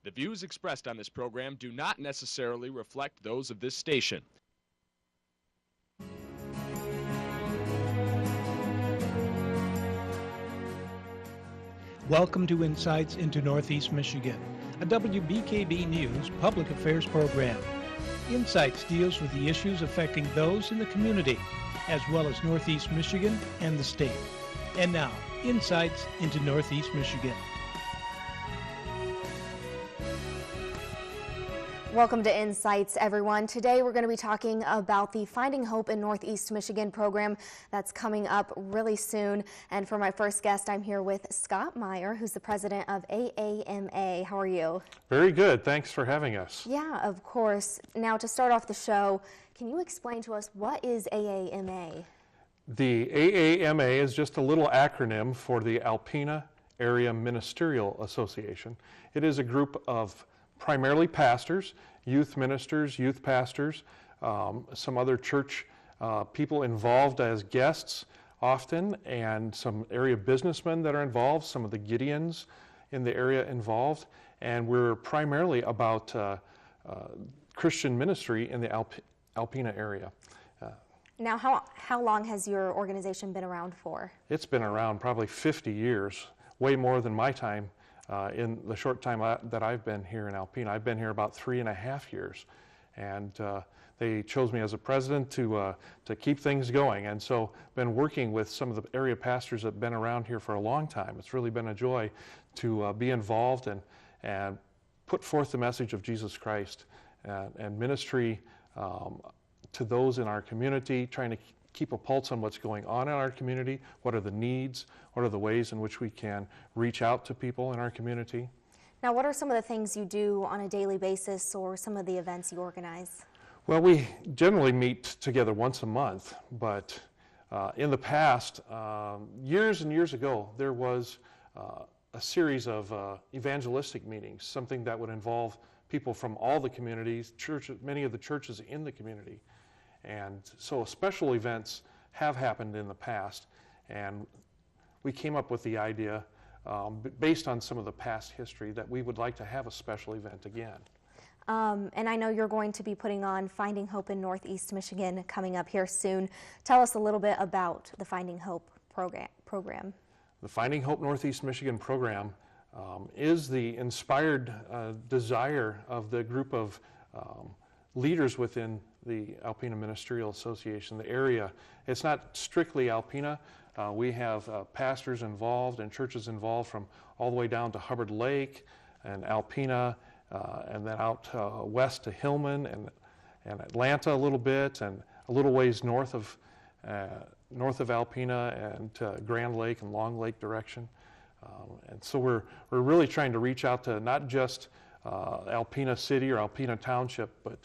The views expressed on this program do not necessarily reflect those of this station. Welcome to Insights into Northeast Michigan, a WBKB News public affairs program. Insights deals with the issues affecting those in the community, as well as Northeast Michigan and the state. And now, Insights into Northeast Michigan. Welcome to Insights, everyone. Today we're going to be talking about the Finding Hope in Northeast Michigan program that's coming up really soon. And for my first guest, I'm here with Scott Meyer, who's the president of AAMA. How are you? Very good. Thanks for having us. Yeah, of course. Now, to start off the show, can you explain to us what is AAMA? The AAMA is just a little acronym for the Alpena Area Ministerial Association. It is a group of primarily pastors, youth ministers, youth pastors, some other church people involved as guests often, and some area businessmen that are involved, some of the Gideons in the area involved. And we're primarily about Christian ministry in the Alpena area. Now, how long has your organization been around for? It's been around probably 50 years, way more than my time. In the short time that I've been here in Alpena. I've been here about 3.5 years, and they chose me as a president to keep things going, and so been working with some of the area pastors that have been around here for a long time. It's really been a joy to be involved and put forth the message of Jesus Christ and ministry to those in our community, trying to keep a pulse on what's going on in our community, what are the needs, what are the ways in which we can reach out to people in our community. Now, what are some of the things you do on a daily basis or some of the events you organize? Well, we generally meet together once a month, but in the past, years and years ago, there was a series of evangelistic meetings, something that would involve people from all the communities, many of the churches in the community. And so special events have happened in the past, and we came up with the idea, based on some of the past history, that we would like to have a special event again. And I know you're going to be putting on Finding Hope in Northeast Michigan coming up here soon. Tell us a little bit about the Finding Hope program. The Finding Hope Northeast Michigan program is the inspired desire of the group of leaders within the Alpena Ministerial Association, the area. It's not strictly Alpena. We have pastors involved and churches involved from all the way down to Hubbard Lake and Alpena, and then out west to Hillman and Atlanta a little bit, and a little ways north of Alpena and Grand Lake and Long Lake direction. And so we're really trying to reach out to not just Alpena City or Alpena Township, but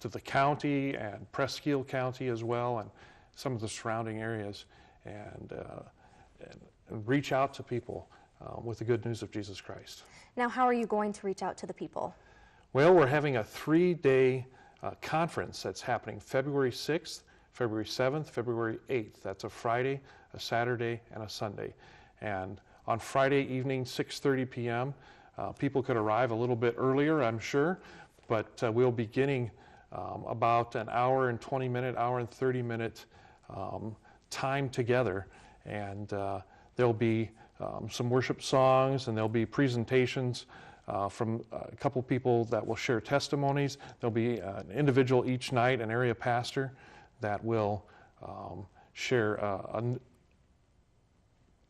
to the county and Presque County as well, and some of the surrounding areas, and reach out to people with the good news of Jesus Christ. Now, how are you going to reach out to the people? Well, we're having a 3-day conference that's happening February 6th, February 7th, February 8th. That's a Friday, a Saturday, and a Sunday. And on Friday evening, 6:30 p.m., people could arrive a little bit earlier, I'm sure, but we'll be beginning about an hour and 20-minute, hour and 30-minute time together. And there'll be some worship songs, and there'll be presentations from a couple people that will share testimonies. There'll be an individual each night, an area pastor, that will share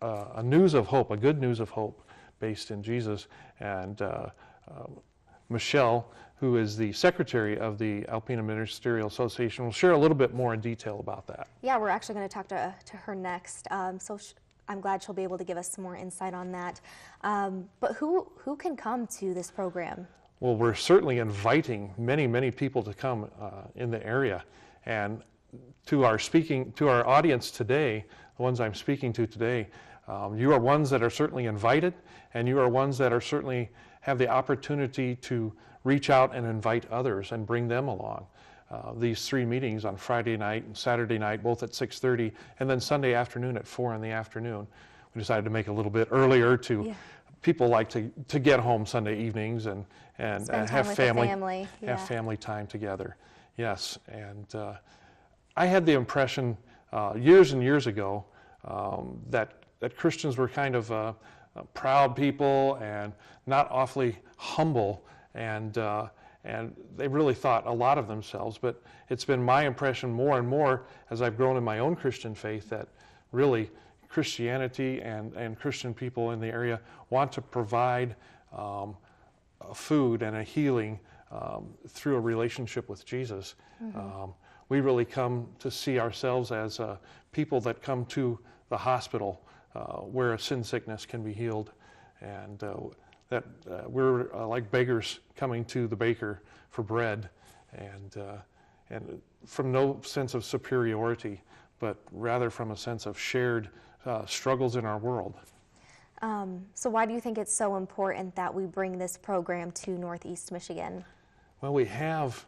a news of hope, a good news of hope based in Jesus. And Michelle, who is the secretary of the Alpena Ministerial Association, will share a little bit more in detail about that. Yeah, we're actually going to talk to her next. So I'm glad she'll be able to give us some more insight on that. But who can come to this program? Well, we're certainly inviting many, many people to come in the area. And to our audience today, the ones I'm speaking to today, you are ones that are certainly invited, and you are ones that are certainly have the opportunity to reach out and invite others and bring them along. These 3 meetings on Friday night and Saturday night, both at 6:30, and then Sunday afternoon at 4 in the afternoon. We decided to make it a little bit earlier to people like to get home Sunday evenings and Spend time have with family, the family. Yeah. have family time together. Yes, and I had the impression years and years ago that Christians were kind of proud people and not awfully humble, and they really thought a lot of themselves. But it's been my impression more and more as I've grown in my own Christian faith that really Christianity and Christian people in the area want to provide food and a healing through a relationship with Jesus. Mm-hmm. We really come to see ourselves as people that come to the hospital where a sin sickness can be healed, and that we're like beggars coming to the baker for bread, and from no sense of superiority, but rather from a sense of shared struggles in our world. So why do you think it's so important that we bring this program to Northeast Michigan? Well, we have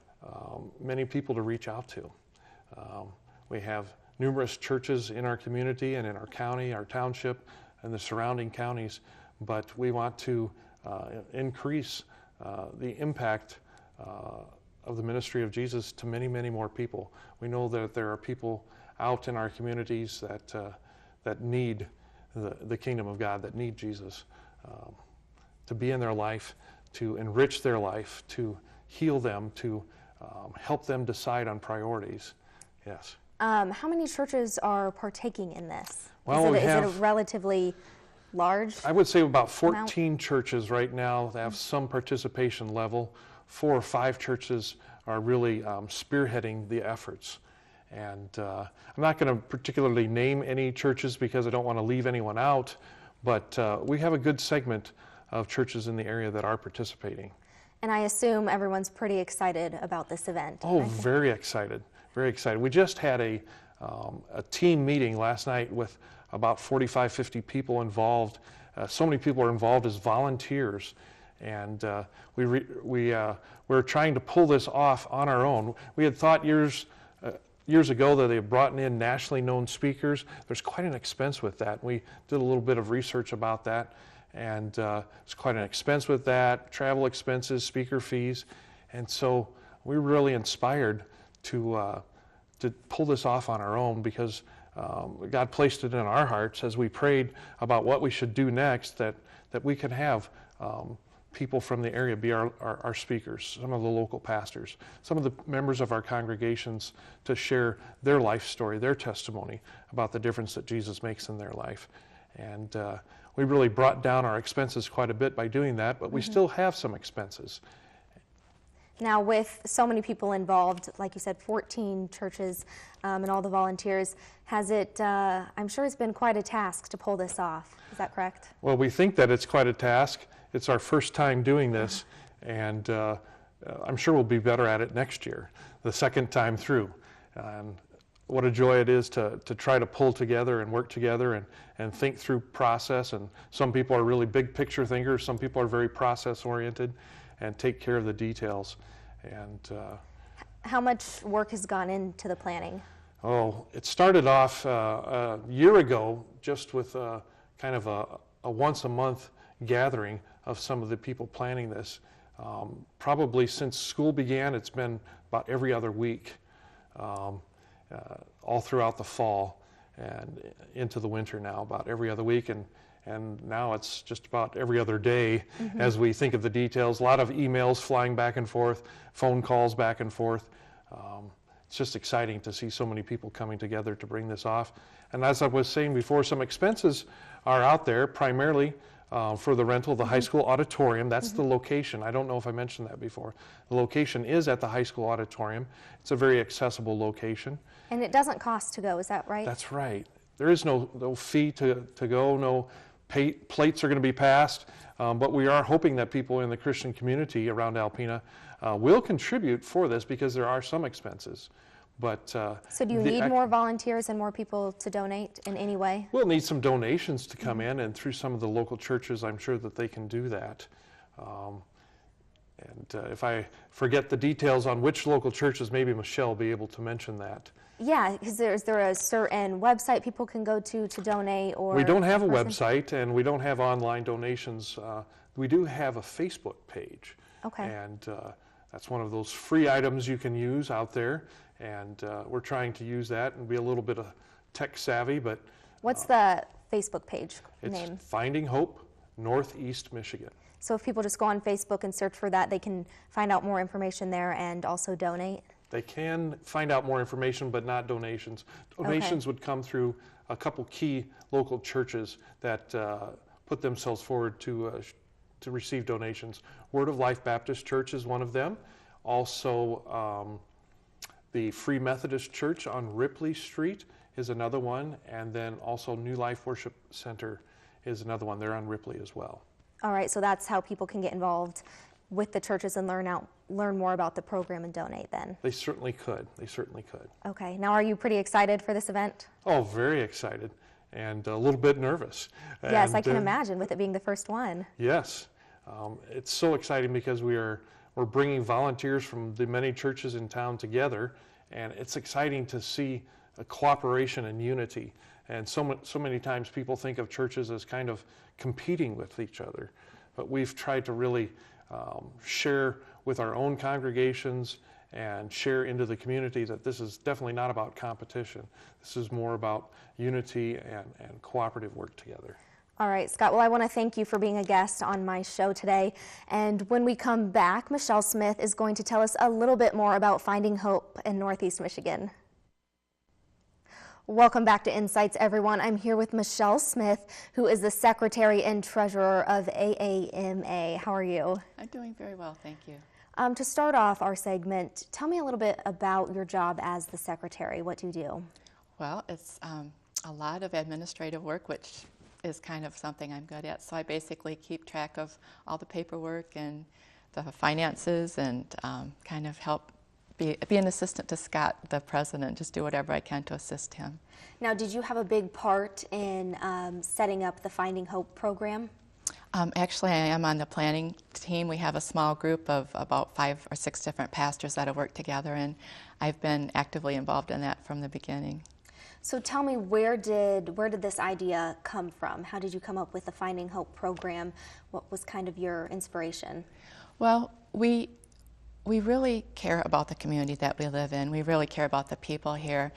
many people to reach out to. We have numerous churches in our community and in our county, our township, and the surrounding counties, but we want to increase the impact of the ministry of Jesus to many, many more people. We know that there are people out in our communities that need the kingdom of God, that need Jesus to be in their life, to enrich their life, to heal them, to help them decide on priorities. Yes. How many churches are partaking in this? Well, is it a relatively large? I would say about 14 churches right now that have some participation level. 4 or 5 churches are really spearheading the efforts. And I'm not going to particularly name any churches because I don't want to leave anyone out, but we have a good segment of churches in the area that are participating. And I assume everyone's pretty excited about this event. Oh, very excited, very excited. We just had a team meeting last night with about 45, 50 people involved. So many people are involved as volunteers. And we're trying to pull this off on our own. We had thought years ago that they had brought in nationally known speakers. There's quite an expense with that. We did a little bit of research about that, and it's quite an expense with that, travel expenses, speaker fees. And so we're really inspired to pull this off on our own because God placed it in our hearts as we prayed about what we should do next, that we could have people from the area be our speakers, some of the local pastors, some of the members of our congregations to share their life story, their testimony about the difference that Jesus makes in their life. And we really brought down our expenses quite a bit by doing that, but we still have some expenses. Now, with so many people involved, like you said, 14 churches and all the volunteers, has it, I'm sure it's been quite a task to pull this off. Is that correct? Well, we think that it's quite a task. It's our first time doing this, and I'm sure we'll be better at it next year, the second time through. What a joy it is to try to pull together and work together and think through process. And some people are really big picture thinkers. Some people are very process oriented and take care of the details. And how much work has gone into the planning? Oh, it started off a year ago just with kind of a once a month gathering of some of the people planning this. Probably since school began, it's been about every other week, all throughout the fall and into the winter now, about every other week. And now it's just about every other day as we think of the details. A lot of emails flying back and forth, phone calls back and forth. It's just exciting to see so many people coming together to bring this off. And as I was saying before, some expenses are out there, primarily for the rental of the high school auditorium. That's the location. I don't know if I mentioned that before. The location is at the high school auditorium. It's a very accessible location. And it doesn't cost to go, is that right? That's right. There is no fee to go, no plates are going to be passed, but we are hoping that people in the Christian community around Alpena will contribute for this because there are some expenses. But so do you need more volunteers and more people to donate in any way? We'll need some donations to come in, and through some of the local churches, I'm sure that they can do that. And if I forget the details on which local churches, maybe Michelle will be able to mention that. Yeah, is there a certain website people can go to donate, or? We don't have a person? website, and we don't have online donations. We do have a Facebook page. Okay. And that's one of those free items you can use out there. And we're trying to use that and be a little bit tech savvy. But what's the Facebook page it's name? Finding Hope, Northeast Michigan. So if people just go on Facebook and search for that, they can find out more information there and also donate? They can find out more information, but not donations. Donations would come through a couple key local churches that put themselves forward to receive donations. Word of Life Baptist Church is one of them. Also, the Free Methodist Church on Ripley Street is another one. And then also New Life Worship Center is another one. They're on Ripley as well. All right, so that's how people can get involved with the churches and learn more about the program and donate then. They certainly could. They certainly could. Okay, now are you pretty excited for this event? Oh, very excited and a little bit nervous. Yes, and, I can imagine, with it being the first one. Yes, it's so exciting because we're bringing volunteers from the many churches in town together, and it's exciting to see a cooperation and unity. And so many times people think of churches as kind of competing with each other, but we've tried to really share with our own congregations and share into the community that this is definitely not about competition. This is more about unity and cooperative work together. All right, Scott, well, I want to thank you for being a guest on my show today. And when we come back, Michelle Smith is going to tell us a little bit more about Finding Hope in Northeast Michigan. Welcome back to Insights, everyone. I'm here with Michelle Smith, who is the Secretary and Treasurer of AAMA. How are you? I'm doing very well, thank you. To start off our segment, tell me a little bit about your job as the Secretary. What do you do? Well, it's a lot of administrative work, which is kind of something I'm good at. So I basically keep track of all the paperwork and the finances and kind of help be an assistant to Scott, the president, just do whatever I can to assist him. Now, did you have a big part in setting up the Finding Hope program? Actually, I am on the planning team. We have a small group of about 5 or 6 different pastors that have worked together, and I've been actively involved in that from the beginning. So tell me, where did this idea come from? How did you come up with the Finding Hope program? What was kind of your inspiration? Well, we really care about the community that we live in. We really care about the people here.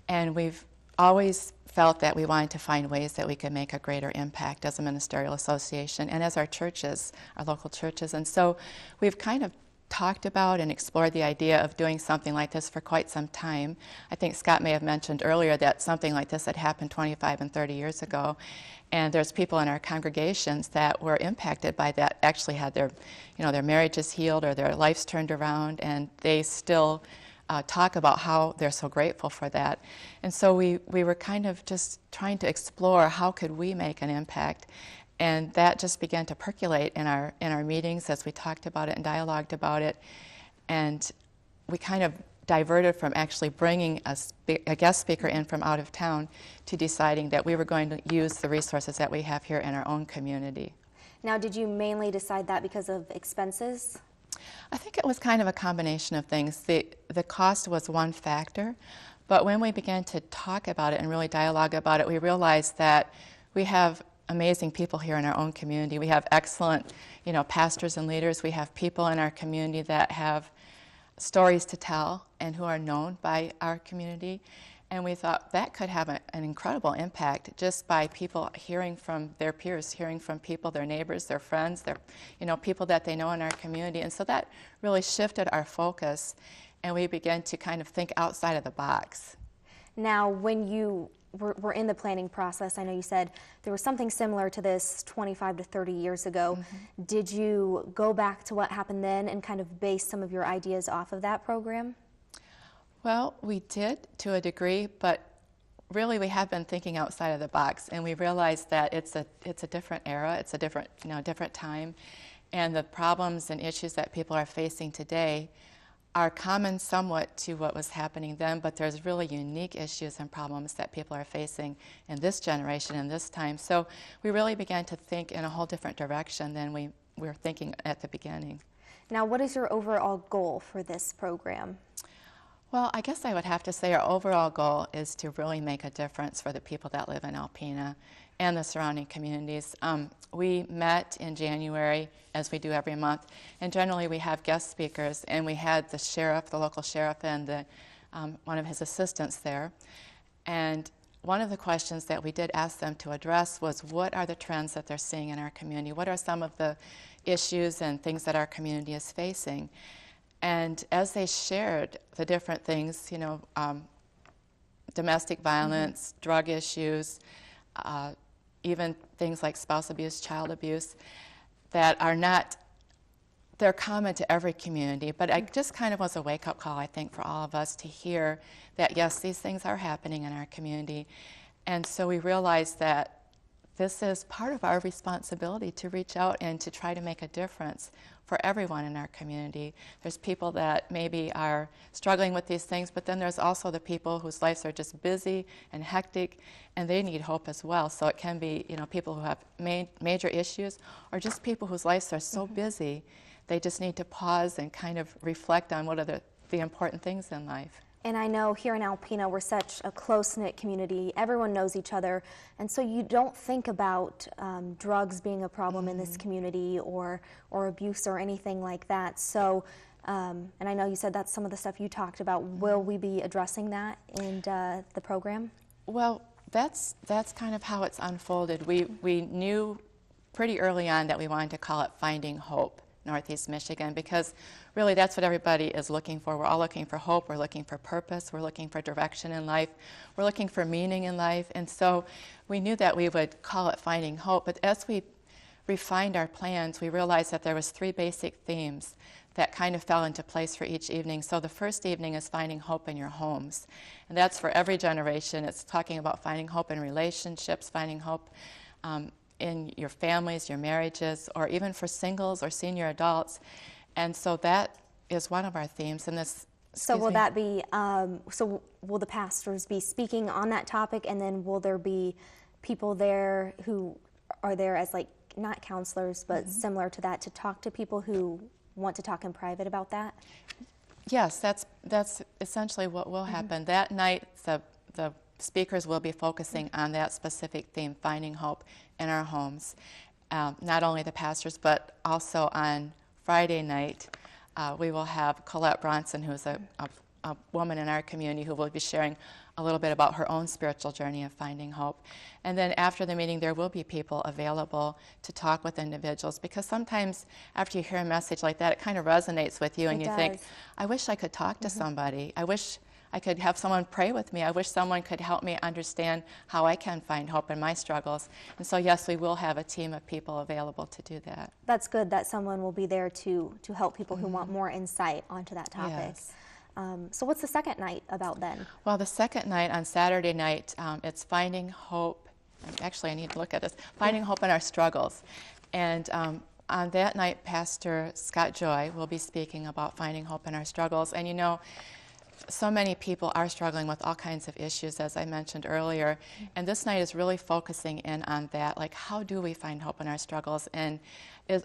And we've always felt that we wanted to find ways that we could make a greater impact as a ministerial association and as our churches, our local churches. And so we've kind of talked about and explored the idea of doing something like this for quite some time. I think Scott may have mentioned earlier that something like this had happened 25 and 30 years ago. And there's people in our congregations that were impacted by that, actually had their marriages healed or their lives turned around, and they still talk about how they're so grateful for that. And so we were kind of just trying to explore how could we make an impact. And that just began to percolate in our meetings as we talked about it and dialogued about it. And we kind of diverted from actually bringing a guest speaker in from out of town to deciding that we were going to use the resources that we have here in our own community. Now, did you mainly decide that because of expenses? I think it was kind of a combination of things. The cost was one factor, but when we began to talk about it and really dialogue about it, we realized that we have amazing people here in our own community. We have excellent, pastors and leaders. We have people in our community that have stories to tell and who are known by our community. And we thought that could have an incredible impact just by people hearing from their peers, hearing from people, their neighbors, their friends, their, people that they know in our community. And so that really shifted our focus, and we began to kind of think outside of the box. Now, when you were in the planning process, I know you said there was something similar to this 25 to 30 years ago. Mm-hmm. Did you go back to what happened then and kind of base some of your ideas off of that program? Well, we did to a degree, but really we have been thinking outside of the box, and we realized that it's a different era, it's a different time, and the problems and issues that people are facing today are common somewhat to what was happening then, but there's really unique issues and problems that people are facing in this generation and this time. So we really began to think in a whole different direction than we were thinking at the beginning. Now, what is your overall goal for this program? Well, I guess I would have to say our overall goal is to really make a difference for the people that live in Alpena and the surrounding communities. We met in January, as we do every month, and generally we have guest speakers, and we had the sheriff, the local sheriff, and one of his assistants there. And one of the questions that we did ask them to address was, what are the trends that they're seeing in our community? What are some of the issues and things that our community is facing? And as they shared the different things, domestic violence, drug issues, even things like spouse abuse, child abuse, that are not, they're common to every community, but it just kind of was a wake-up call, I think, for all of us to hear that, yes, these things are happening in our community. And so we realized that this is part of our responsibility to reach out and to try to make a difference for everyone in our community. There's people that maybe are struggling with these things, but then there's also the people whose lives are just busy and hectic, and they need hope as well. So it can be, people who have major issues, or just people whose lives are so busy, they just need to pause and kind of reflect on what are the important things in life. And I know here in Alpena, we're such a close-knit community. Everyone knows each other. And so you don't think about drugs being a problem in this community or abuse or anything like that. So, and I know you said that's some of the stuff you talked about. Will we be addressing that in the program? Well, that's kind of how it's unfolded. We knew pretty early on that we wanted to call it Finding Hope, Northeast Michigan, because really that's what everybody is looking for. We're all looking for hope, we're looking for purpose, we're looking for direction in life, we're looking for meaning in life, and so we knew that we would call it Finding Hope. But as we refined our plans, we realized that there was 3 basic themes that kind of fell into place for each evening. So the first evening is finding hope in your homes, and that's for every generation. It's talking about finding hope in relationships, finding hope in your families, your marriages, or even for singles or senior adults. And so that is one of our themes in this. So will that be, so will the pastors be speaking on that topic, and then will there be people there who are there as not counselors, but similar to that, to talk to people who want to talk in private about that? Yes, that's essentially what will happen. That night, the speakers will be focusing on that specific theme, finding hope in our homes. Not only the pastors, but also on Friday night, we will have Colette Bronson, who's a woman in our community who will be sharing a little bit about her own spiritual journey of finding hope. And then after the meeting, there will be people available to talk with individuals, because sometimes after you hear a message like that, it kind of resonates with you, and you think, I wish I could talk to somebody. I wish I could have someone pray with me. I wish someone could help me understand how I can find hope in my struggles. And so, yes, we will have a team of people available to do that. That's good that someone will be there to help people who want more insight onto that topic. Yes. So what's the second night about then? Well, the second night, on Saturday night, it's Finding Hope. Actually, I need to look at this. Finding Hope in Our Struggles. And on that night, Pastor Scott Joy will be speaking about finding hope in our struggles. And so many people are struggling with all kinds of issues, as I mentioned earlier, and this night is really focusing in on that, like how do we find hope in our struggles, and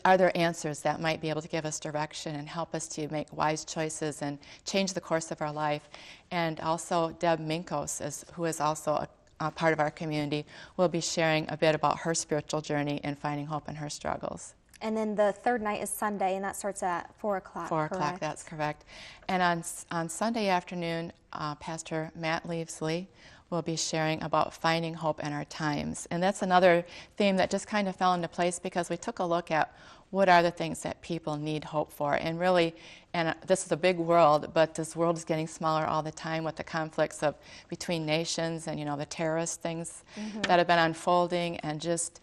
are there answers that might be able to give us direction and help us to make wise choices and change the course of our life. And also Deb Minkos, who is also a part of our community, will be sharing a bit about her spiritual journey and finding hope in her struggles. And then the third night is Sunday, and that starts at 4 o'clock, 4 o'clock, that's correct. And on Sunday afternoon, Pastor Matt Leavesley will be sharing about finding hope in our times. And that's another theme that just kind of fell into place because we took a look at what are the things that people need hope for. And really, and this is a big world, but this world is getting smaller all the time with the conflicts between nations and, the terrorist things that have been unfolding, and just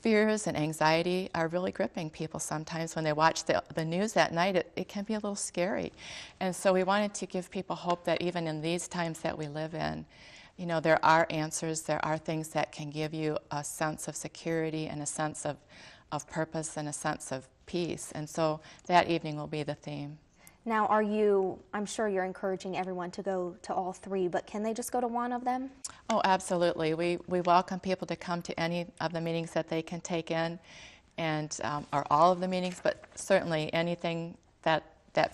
fears and anxiety are really gripping people sometimes when they watch the news at night. It can be a little scary. And so we wanted to give people hope that even in these times that we live in, there are answers, there are things that can give you a sense of security and a sense of purpose and a sense of peace. And so that evening will be the theme. Now, I'm sure you're encouraging everyone to go to all 3, but can they just go to one of them? Oh, absolutely. We welcome people to come to any of the meetings that they can take in. and or all of the meetings, but certainly anything that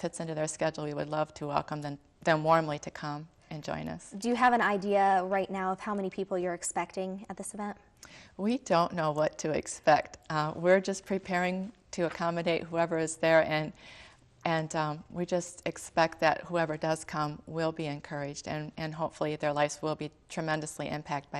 fits into their schedule, we would love to welcome them warmly to come and join us. Do you have an idea right now of how many people you're expecting at this event? We don't know what to expect. We're just preparing to accommodate whoever is there, and we just expect that whoever does come will be encouraged, and hopefully their lives will be tremendously impacted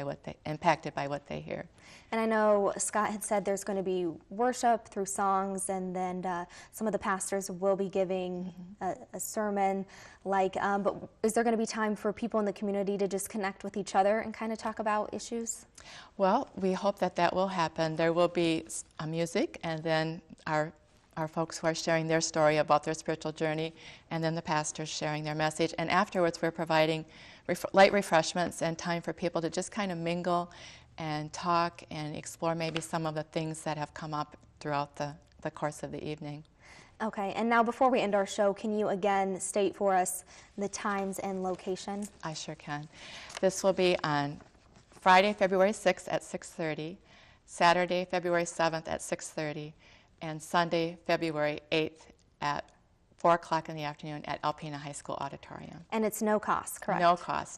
by what they hear. And I know Scott had said there's going to be worship through songs, and then some of the pastors will be giving a sermon. But is there going to be time for people in the community to just connect with each other and kind of talk about issues? Well, we hope that will happen. There will be music, and then our folks who are sharing their story about their spiritual journey, and then the pastors sharing their message. And afterwards, we're providing light refreshments and time for people to just kind of mingle and talk and explore maybe some of the things that have come up throughout the course of the evening. Okay, and now before we end our show, can you again state for us the times and location? I sure can. This will be on Friday, February 6th at 6:30, Saturday, February 7th at 6:30, and Sunday, February 8th at 4 o'clock in the afternoon at Alpena High School Auditorium. And it's no cost, correct?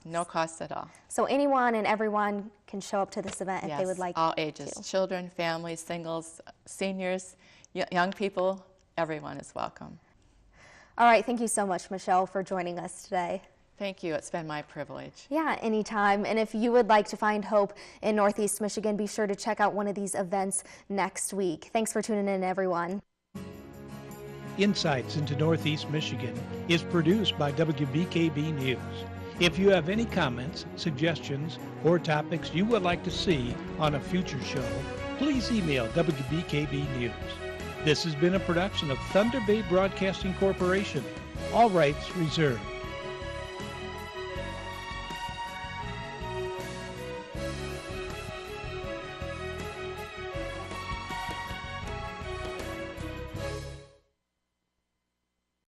No cost at all. So anyone and everyone can show up to this event if Yes, they would like all ages, to. children, families, singles, seniors, young people, everyone is welcome. All right, thank you so much, Michelle, for joining us today. Thank you, it's been my privilege. Yeah, anytime. And if you would like to find hope in Northeast Michigan, be sure to check out one of these events next week. Thanks for tuning in, everyone. Insights into Northeast Michigan is produced by WBKB News. If you have any comments, suggestions, or topics you would like to see on a future show, please email WBKB News. This has been a production of Thunder Bay Broadcasting Corporation. All rights reserved.